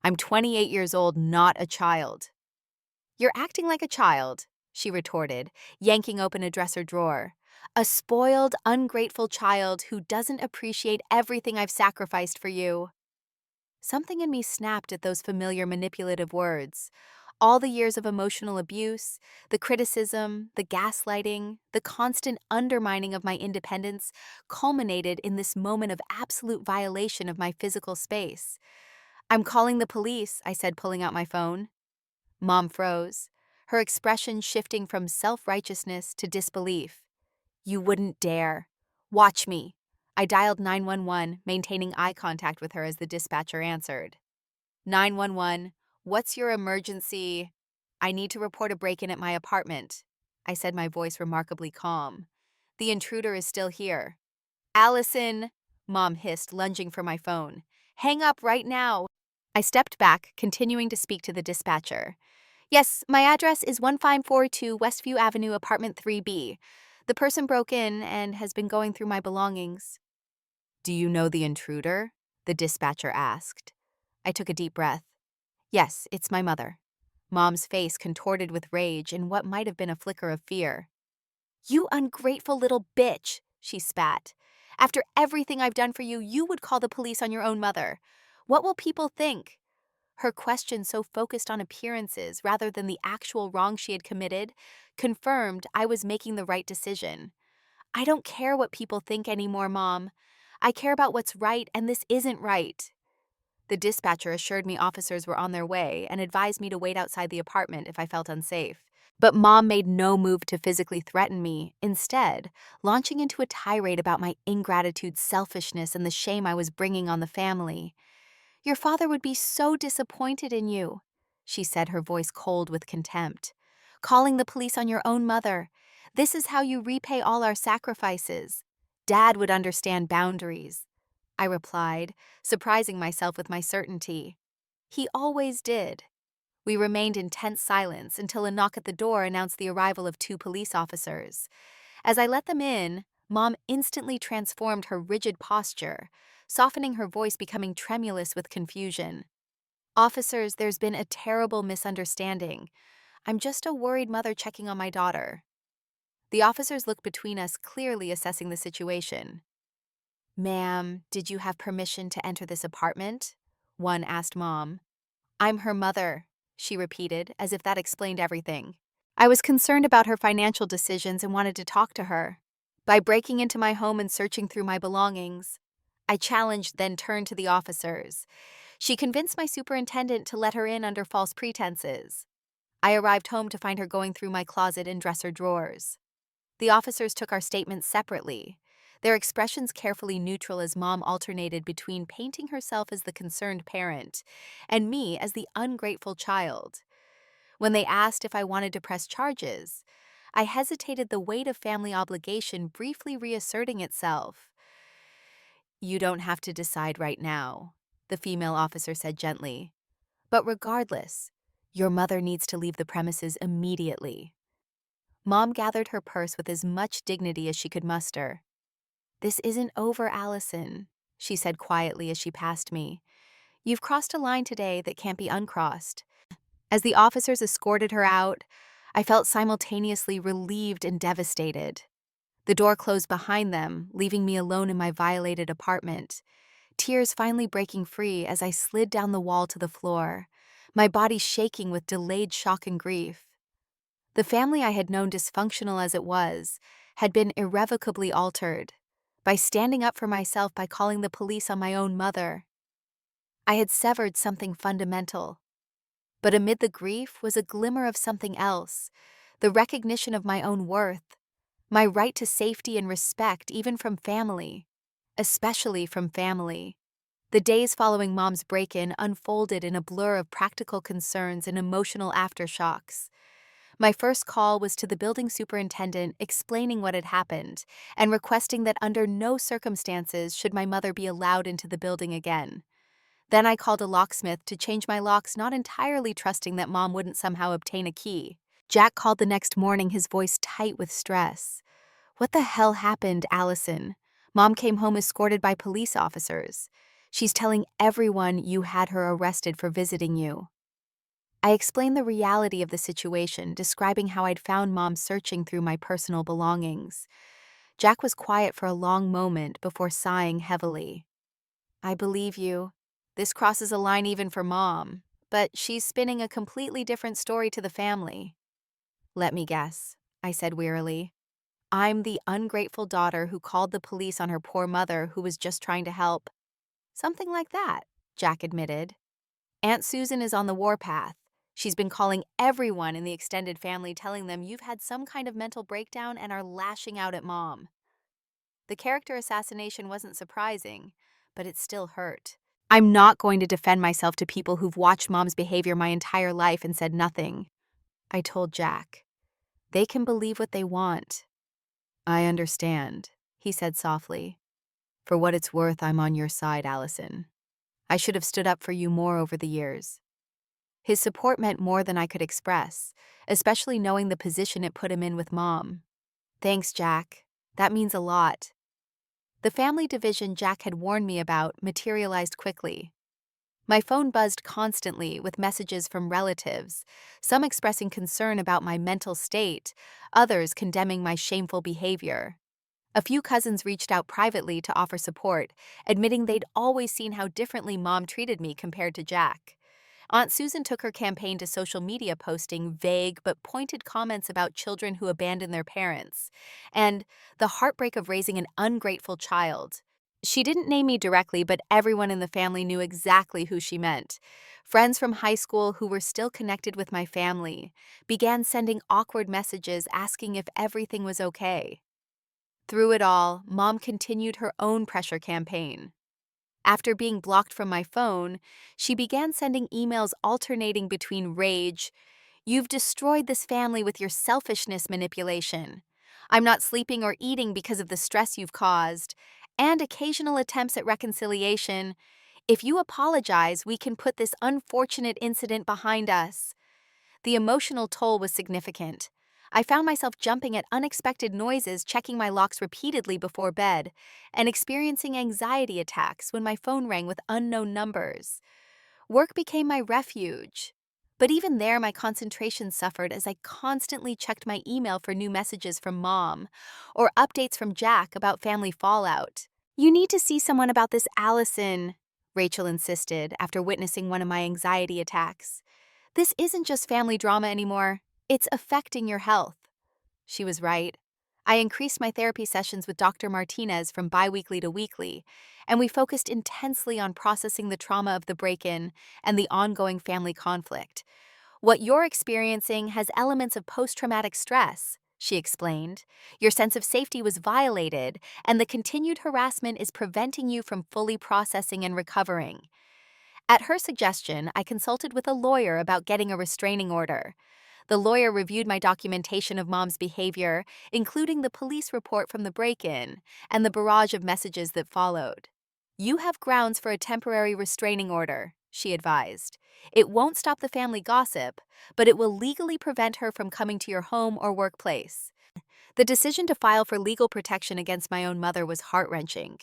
I'm 28 years old, not a child. You're acting like a child, she retorted, yanking open a dresser drawer. A spoiled, ungrateful child who doesn't appreciate everything I've sacrificed for you. Something in me snapped at those familiar manipulative words. All the years of emotional abuse, the criticism, the gaslighting, the constant undermining of my independence culminated in this moment of absolute violation of my physical space. I'm calling the police, I said, pulling out my phone. Mom froze, her expression shifting from self-righteousness to disbelief. You wouldn't dare. Watch me. I dialed 911, maintaining eye contact with her as the dispatcher answered. 911, what's your emergency? I need to report a break-in at my apartment, I said, my voice remarkably calm. The intruder is still here. Allison, Mom hissed, lunging for my phone. Hang up right now. I stepped back, continuing to speak to the dispatcher. Yes, my address is 1542 Westview Avenue, apartment 3B. The person broke in and has been going through my belongings. Do you know the intruder? The dispatcher asked. I took a deep breath. Yes, it's my mother. Mom's face contorted with rage and what might have been a flicker of fear. You ungrateful little bitch, she spat. After everything I've done for you, you would call the police on your own mother. What will people think? Her question, so focused on appearances rather than the actual wrong she had committed, confirmed I was making the right decision. I don't care what people think anymore, Mom. I care about what's right, and this isn't right. The dispatcher assured me officers were on their way and advised me to wait outside the apartment if I felt unsafe. But Mom made no move to physically threaten me, instead, launching into a tirade about my ingratitude, selfishness, and the shame I was bringing on the family. Your father would be so disappointed in you, she said, her voice cold with contempt. Calling the police on your own mother. This is how you repay all our sacrifices. Dad would understand boundaries, I replied, surprising myself with my certainty. He always did. We remained in tense silence until a knock at the door announced the arrival of 2 police officers. As I let them in, Mom instantly transformed her rigid posture, softening her voice, becoming tremulous with confusion. Officers, there's been a terrible misunderstanding. I'm just a worried mother checking on my daughter. The officers looked between us, clearly assessing the situation. Ma'am, did you have permission to enter this apartment? One asked Mom. I'm her mother, she repeated, as if that explained everything. I was concerned about her financial decisions and wanted to talk to her. By breaking into my home and searching through my belongings, I challenged, then turned to the officers. She convinced my superintendent to let her in under false pretenses. I arrived home to find her going through my closet and dresser drawers. The officers took our statements separately, their expressions carefully neutral as Mom alternated between painting herself as the concerned parent and me as the ungrateful child. When they asked if I wanted to press charges, I hesitated, the weight of family obligation briefly reasserting itself. You don't have to decide right now, the female officer said gently. But regardless, your mother needs to leave the premises immediately. Mom gathered her purse with as much dignity as she could muster. This isn't over, Allison, she said quietly as she passed me. You've crossed a line today that can't be uncrossed. As the officers escorted her out, I felt simultaneously relieved and devastated. The door closed behind them, leaving me alone in my violated apartment, tears finally breaking free as I slid down the wall to the floor, my body shaking with delayed shock and grief. The family I had known, dysfunctional as it was, had been irrevocably altered by standing up for myself by calling the police on my own mother. I had severed something fundamental, but amid the grief was a glimmer of something else, the recognition of my own worth, my right to safety and respect even from family, especially from family. The days following Mom's break-in unfolded in a blur of practical concerns and emotional aftershocks. My first call was to the building superintendent explaining what had happened and requesting that under no circumstances should my mother be allowed into the building again. Then I called a locksmith to change my locks, not entirely trusting that Mom wouldn't somehow obtain a key. Jack called the next morning, his voice tight with stress. "What the hell happened, Allison? Mom came home escorted by police officers. She's telling everyone you had her arrested for visiting you." I explained the reality of the situation, describing how I'd found Mom searching through my personal belongings. Jack was quiet for a long moment before sighing heavily. "I believe you. This crosses a line even for Mom, but she's spinning a completely different story to the family." "Let me guess," I said wearily. "I'm the ungrateful daughter who called the police on her poor mother who was just trying to help." "Something like that," Jack admitted. "Aunt Susan is on the warpath. She's been calling everyone in the extended family, telling them you've had some kind of mental breakdown and are lashing out at Mom." The character assassination wasn't surprising, but it still hurt. "I'm not going to defend myself to people who've watched Mom's behavior my entire life and said nothing," I told Jack. "They can believe what they want." "I understand," he said softly. "For what it's worth, I'm on your side, Allison. I should have stood up for you more over the years." His support meant more than I could express, especially knowing the position it put him in with Mom. "Thanks, Jack. That means a lot." The family division Jack had warned me about materialized quickly. My phone buzzed constantly with messages from relatives, some expressing concern about my mental state, others condemning my shameful behavior. A few cousins reached out privately to offer support, admitting they'd always seen how differently Mom treated me compared to Jack. Aunt Susan took her campaign to social media, posting vague but pointed comments about children who abandon their parents, and the heartbreak of raising an ungrateful child. She didn't name me directly, but everyone in the family knew exactly who she meant. Friends from high school who were still connected with my family began sending awkward messages asking if everything was okay. Through it all, Mom continued her own pressure campaign. After being blocked from my phone, she began sending emails alternating between rage, "You've destroyed this family with your selfishness manipulation. I'm not sleeping or eating because of the stress you've caused," and occasional attempts at reconciliation. "If you apologize, we can put this unfortunate incident behind us." The emotional toll was significant. I found myself jumping at unexpected noises, checking my locks repeatedly before bed, and experiencing anxiety attacks when my phone rang with unknown numbers. Work became my refuge. But even there, my concentration suffered as I constantly checked my email for new messages from Mom or updates from Jack about family fallout. "You need to see someone about this, Allison," Rachel insisted after witnessing one of my anxiety attacks. "This isn't just family drama anymore. It's affecting your health." She was right. I increased my therapy sessions with Dr. Martinez from biweekly to weekly, and we focused intensely on processing the trauma of the break-in and the ongoing family conflict. "What you're experiencing has elements of post-traumatic stress," she explained. "Your sense of safety was violated, and the continued harassment is preventing you from fully processing and recovering." At her suggestion, I consulted with a lawyer about getting a restraining order. The lawyer reviewed my documentation of Mom's behavior, including the police report from the break-in and the barrage of messages that followed. "You have grounds for a temporary restraining order," she advised. "It won't stop the family gossip, but it will legally prevent her from coming to your home or workplace." The decision to file for legal protection against my own mother was heart-wrenching.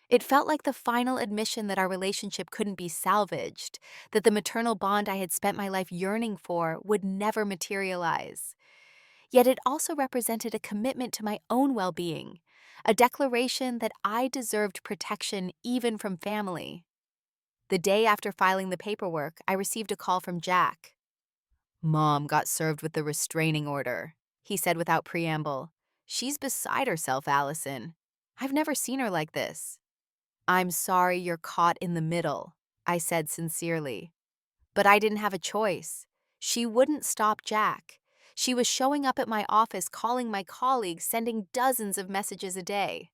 It felt like the final admission that our relationship couldn't be salvaged, that the maternal bond I had spent my life yearning for would never materialize. Yet it also represented a commitment to my own well-being, a declaration that I deserved protection even from family. The day after filing the paperwork, I received a call from Jack. "Mom got served with the restraining order," he said without preamble. "She's beside herself, Allison. I've never seen her like this." "I'm sorry you're caught in the middle," I said sincerely. But I didn't have a choice. She wouldn't stop Jack. She was showing up at my office, calling my colleagues, sending dozens of messages a day.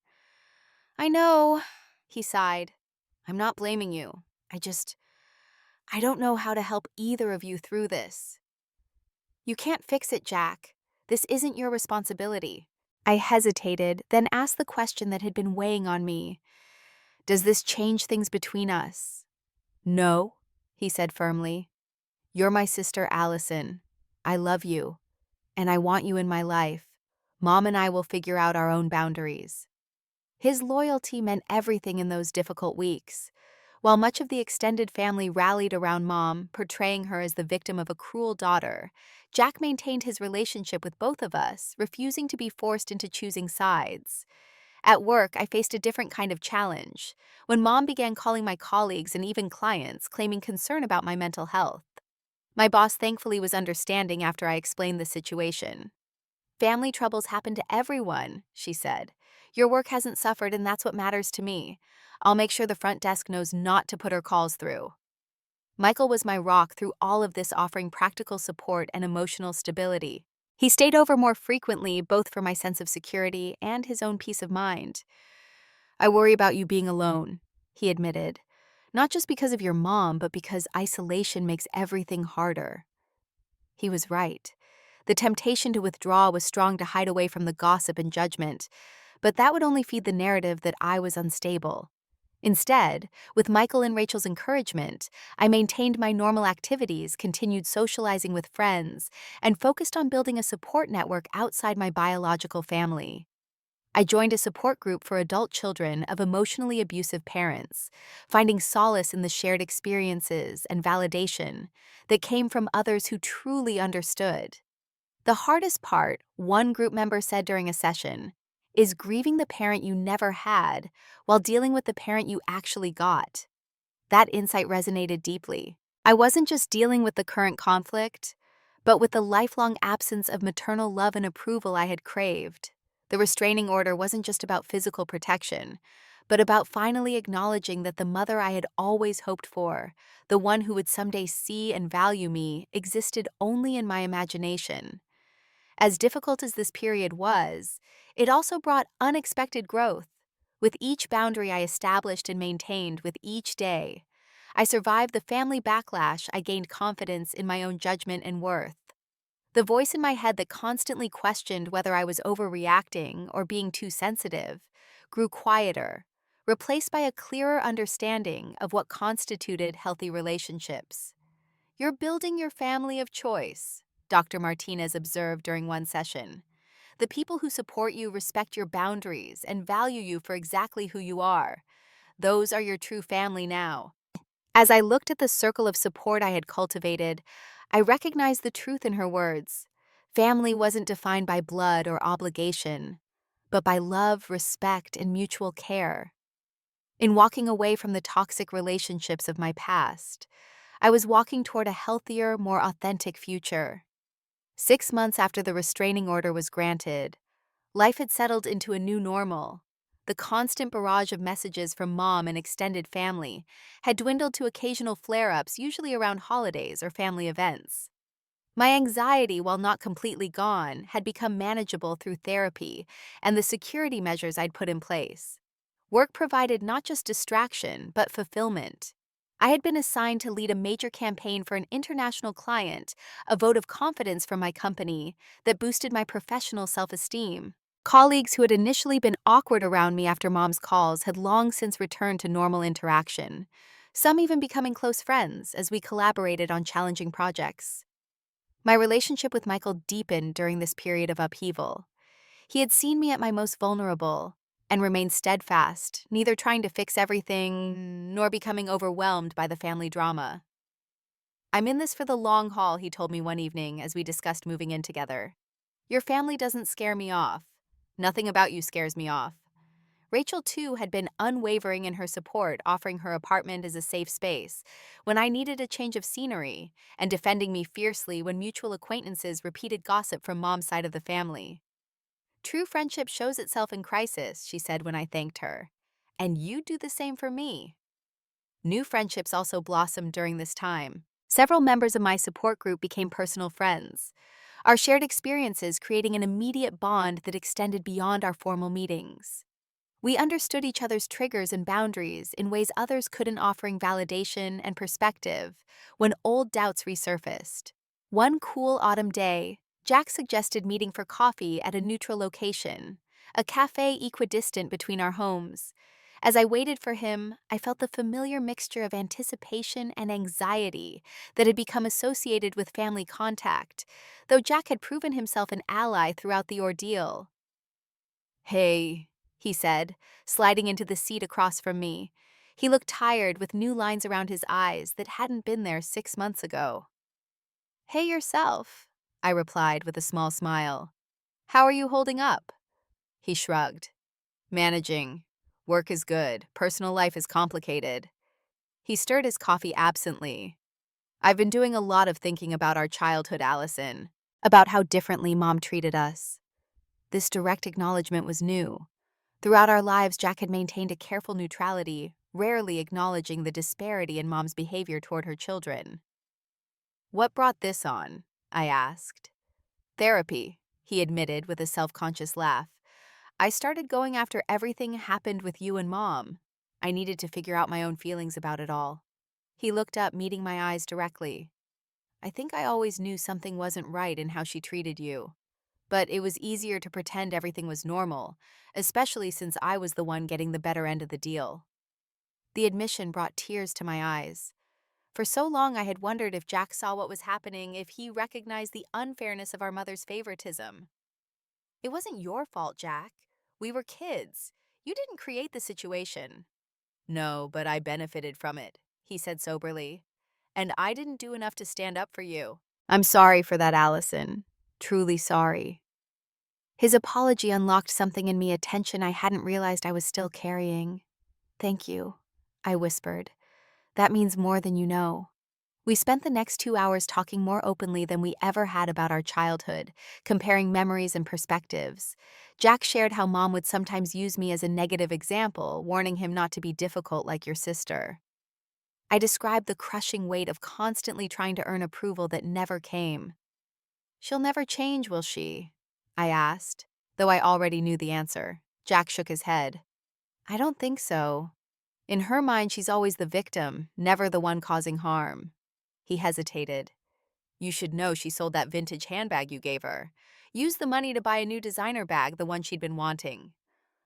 "I know," he sighed. "I'm not blaming you. I don't know how to help either of you through this." "You can't fix it, Jack. This isn't your responsibility." I hesitated, then asked the question that had been weighing on me. "Does this change things between us?" "No," he said firmly. "You're my sister, Allison. I love you, and I want you in my life. Mom and I will figure out our own boundaries." His loyalty meant everything in those difficult weeks. While much of the extended family rallied around Mom, portraying her as the victim of a cruel daughter, Jack maintained his relationship with both of us, refusing to be forced into choosing sides. At work, I faced a different kind of challenge, when Mom began calling my colleagues and even clients, claiming concern about my mental health. My boss thankfully was understanding after I explained the situation. "Family troubles happen to everyone," she said. "Your work hasn't suffered, and that's what matters to me. I'll make sure the front desk knows not to put her calls through." Michael was my rock through all of this, offering practical support and emotional stability. He stayed over more frequently, both for my sense of security and his own peace of mind. "I worry about you being alone," he admitted. "Not just because of your mom, but because isolation makes everything harder." He was right. The temptation to withdraw was strong, to hide away from the gossip and judgment, but that would only feed the narrative that I was unstable. Instead, with Michael and Rachel's encouragement, I maintained my normal activities, continued socializing with friends, and focused on building a support network outside my biological family. I joined a support group for adult children of emotionally abusive parents, finding solace in the shared experiences and validation that came from others who truly understood. The hardest part, one group member said during a session, is grieving the parent you never had while dealing with the parent you actually got. That insight resonated deeply. I wasn't just dealing with the current conflict, but with the lifelong absence of maternal love and approval I had craved. The restraining order wasn't just about physical protection, but about finally acknowledging that the mother I had always hoped for, the one who would someday see and value me, existed only in my imagination. As difficult as this period was, it also brought unexpected growth. With each boundary I established and maintained with each day, I survived the family backlash. I gained confidence in my own judgment and worth. The voice in my head that constantly questioned whether I was overreacting or being too sensitive grew quieter, replaced by a clearer understanding of what constituted healthy relationships. "You're building your family of choice," Dr. Martinez observed during one session. "The people who support you respect your boundaries and value you for exactly who you are. Those are your true family now." As I looked at the circle of support I had cultivated, I recognized the truth in her words. Family wasn't defined by blood or obligation, but by love, respect, and mutual care. In walking away from the toxic relationships of my past, I was walking toward a healthier, more authentic future. 6 months after the restraining order was granted, life had settled into a new normal. The constant barrage of messages from Mom and extended family had dwindled to occasional flare-ups, usually around holidays or family events. My anxiety, while not completely gone, had become manageable through therapy and the security measures I'd put in place. Work provided not just distraction, but fulfillment. I had been assigned to lead a major campaign for an international client, a vote of confidence from my company that boosted my professional self-esteem. Colleagues who had initially been awkward around me after Mom's calls had long since returned to normal interaction, some even becoming close friends as we collaborated on challenging projects. My relationship with Michael deepened during this period of upheaval. He had seen me at my most vulnerable and remained steadfast, neither trying to fix everything nor becoming overwhelmed by the family drama. "I'm in this for the long haul," he told me one evening as we discussed moving in together. "Your family doesn't scare me off. Nothing about you scares me off. Rachel, too, had been unwavering in her support, offering her apartment as a safe space when I needed a change of scenery, and defending me fiercely when mutual acquaintances repeated gossip from Mom's side of the family. "True friendship shows itself in crisis," she said when I thanked her. "And you do the same for me." New friendships also blossomed during this time. Several members of my support group became personal friends, our shared experiences creating an immediate bond that extended beyond our formal meetings. We understood each other's triggers and boundaries in ways others couldn't, offering validation and perspective when old doubts resurfaced. One cool autumn day, Jack suggested meeting for coffee at a neutral location, a cafe equidistant between our homes. As I waited for him, I felt the familiar mixture of anticipation and anxiety that had become associated with family contact, though Jack had proven himself an ally throughout the ordeal. "Hey," he said, sliding into the seat across from me. He looked tired, with new lines around his eyes that hadn't been there 6 months ago. "Hey yourself," I replied with a small smile. "How are you holding up?" He shrugged. "Managing. Work is good. Personal life is complicated." He stirred his coffee absently. "I've been doing a lot of thinking about our childhood, Allison. About how differently Mom treated us." This direct acknowledgement was new. Throughout our lives, Jack had maintained a careful neutrality, rarely acknowledging the disparity in Mom's behavior toward her children. "What brought this on?" I asked. "Therapy," he admitted with a self-conscious laugh. "I started going after everything happened with you and Mom. I needed to figure out my own feelings about it all." He looked up, meeting my eyes directly. "I think I always knew something wasn't right in how she treated you. But it was easier to pretend everything was normal, especially since I was the one getting the better end of the deal." The admission brought tears to my eyes. For so long, I had wondered if Jack saw what was happening, if he recognized the unfairness of our mother's favoritism. "It wasn't your fault, Jack. We were kids. You didn't create the situation." "No, but I benefited from it," he said soberly. "And I didn't do enough to stand up for you." "I'm sorry for that, Allison. Truly sorry." His apology unlocked something in me, a tension I hadn't realized I was still carrying. "Thank you," I whispered. "That means more than you know." We spent the next 2 hours talking more openly than we ever had about our childhood, comparing memories and perspectives. Jack shared how Mom would sometimes use me as a negative example, warning him not to be difficult like your sister. I described the crushing weight of constantly trying to earn approval that never came. "She'll never change, will she?" I asked, though I already knew the answer. Jack shook his head. "I don't think so. In her mind, she's always the victim, never the one causing harm." He hesitated. "You should know she sold that vintage handbag you gave her. Used the money to buy a new designer bag, the one she'd been wanting."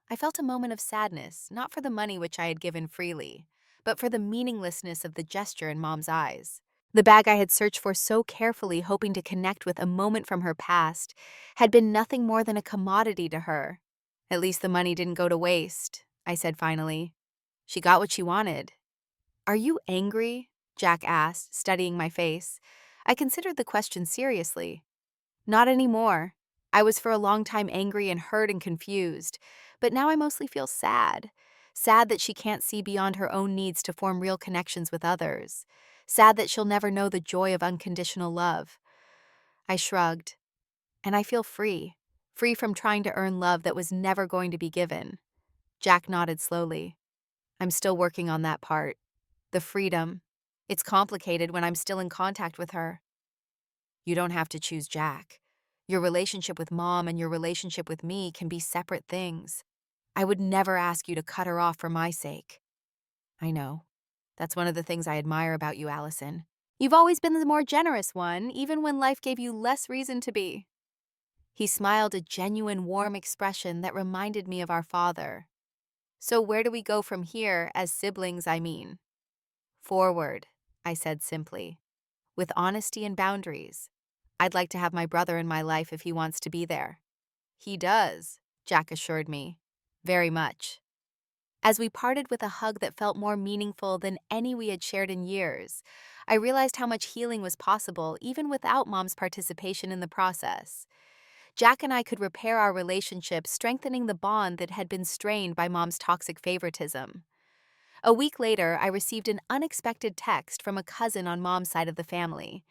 I felt a moment of sadness, not for the money which I had given freely, but for the meaninglessness of the gesture in Mom's eyes. The bag I had searched for so carefully, hoping to connect with a moment from her past, had been nothing more than a commodity to her. "At least the money didn't go to waste," I said finally. "She got what she wanted." "Are you angry?" Jack asked, studying my face. I considered the question seriously. "Not anymore. I was for a long time angry and hurt and confused, but now I mostly feel sad. Sad that she can't see beyond her own needs to form real connections with others. Sad that she'll never know the joy of unconditional love." I shrugged. "And I feel free. Free from trying to earn love that was never going to be given." Jack nodded slowly. "I'm still working on that part. The freedom. It's complicated when I'm still in contact with her." "You don't have to choose Jack. Your relationship with Mom and your relationship with me can be separate things. I would never ask you to cut her off for my sake." "I know. That's one of the things I admire about you, Allison. You've always been the more generous one, even when life gave you less reason to be." He smiled, a genuine, warm expression that reminded me of our father. "So where do we go from here, as siblings, I mean?" "Forward," I said simply. "With honesty and boundaries. I'd like to have my brother in my life if he wants to be there." "He does," Jack assured me. "Very much." As we parted with a hug that felt more meaningful than any we had shared in years, I realized how much healing was possible even without Mom's participation in the process. Jack and I could repair our relationship, strengthening the bond that had been strained by Mom's toxic favoritism. A week later, I received an unexpected text from a cousin on Mom's side of the family.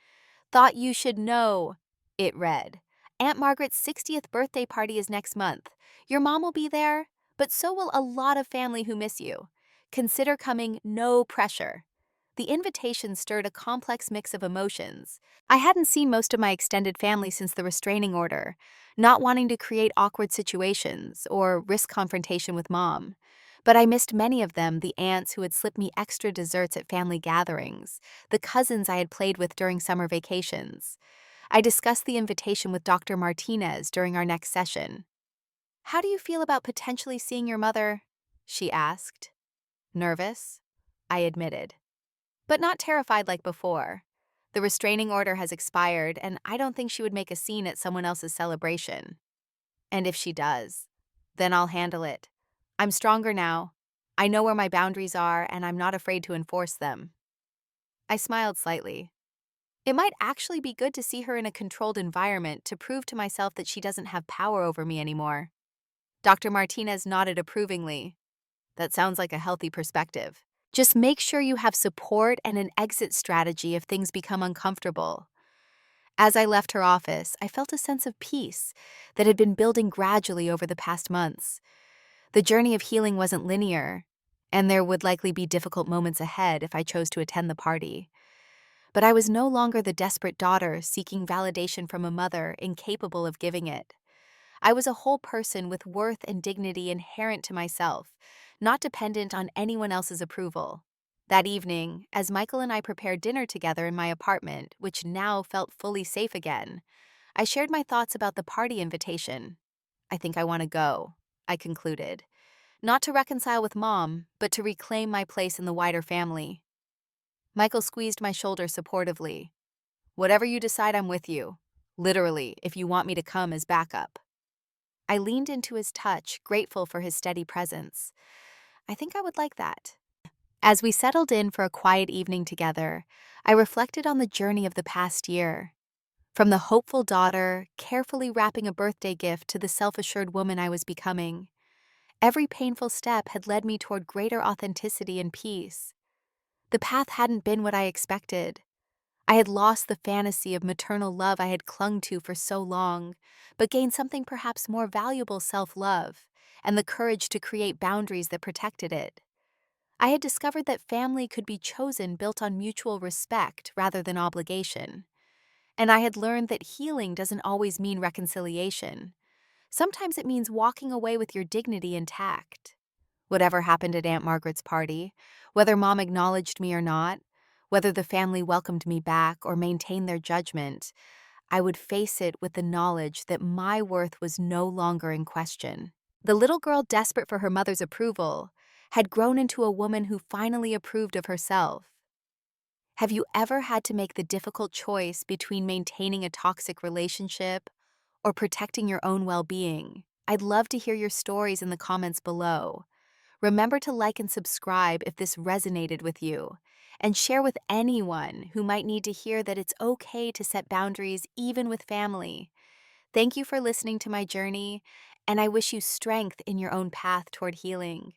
"Thought you should know," it read. "Aunt Margaret's 60th birthday party is next month. Your mom will be there, but so will a lot of family who miss you. Consider coming, no pressure." The invitation stirred a complex mix of emotions. I hadn't seen most of my extended family since the restraining order, not wanting to create awkward situations or risk confrontation with Mom. But I missed many of them, the aunts who had slipped me extra desserts at family gatherings, the cousins I had played with during summer vacations. I discussed the invitation with Dr. Martinez during our next session. "How do you feel about potentially seeing your mother?" she asked. "Nervous," I admitted, but not terrified like before. The restraining order has expired, and I don't think she would make a scene at someone else's celebration. And if she does, then I'll handle it. I'm stronger now. I know where my boundaries are, and I'm not afraid to enforce them. I smiled slightly. It might actually be good to see her in a controlled environment to prove to myself that she doesn't have power over me anymore. Dr. Martinez nodded approvingly. "That sounds like a healthy perspective. Just make sure you have support and an exit strategy if things become uncomfortable." As I left her office, I felt a sense of peace that had been building gradually over the past months. The journey of healing wasn't linear, and there would likely be difficult moments ahead if I chose to attend the party. But I was no longer the desperate daughter seeking validation from a mother incapable of giving it. I was a whole person with worth and dignity inherent to myself, not dependent on anyone else's approval. That evening, as Michael and I prepared dinner together in my apartment, which now felt fully safe again, I shared my thoughts about the party invitation. "I think I want to go," I concluded. Not to reconcile with Mom, but to reclaim my place in the wider family. Michael squeezed my shoulder supportively. "Whatever you decide, I'm with you. Literally, if you want me to come as backup." I leaned into his touch, grateful for his steady presence. I think I would like that. As we settled in for a quiet evening together, I reflected on the journey of the past year. From the hopeful daughter, carefully wrapping a birthday gift, to the self-assured woman I was becoming. Every painful step had led me toward greater authenticity and peace. The path hadn't been what I expected. I had lost the fantasy of maternal love I had clung to for so long, but gained something perhaps more valuable: self-love, and the courage to create boundaries that protected it. I had discovered that family could be chosen built on mutual respect rather than obligation. And I had learned that healing doesn't always mean reconciliation. Sometimes it means walking away with your dignity intact. Whatever happened at Aunt Margaret's party, whether Mom acknowledged me or not, whether the family welcomed me back or maintained their judgment, I would face it with the knowledge that my worth was no longer in question. The little girl, desperate for her mother's approval, had grown into a woman who finally approved of herself. Have you ever had to make the difficult choice between maintaining a toxic relationship or protecting your own well-being? I'd love to hear your stories in the comments below. Remember to like and subscribe if this resonated with you, and share with anyone who might need to hear that it's okay to set boundaries even with family. Thank you for listening to my journey, and I wish you strength in your own path toward healing.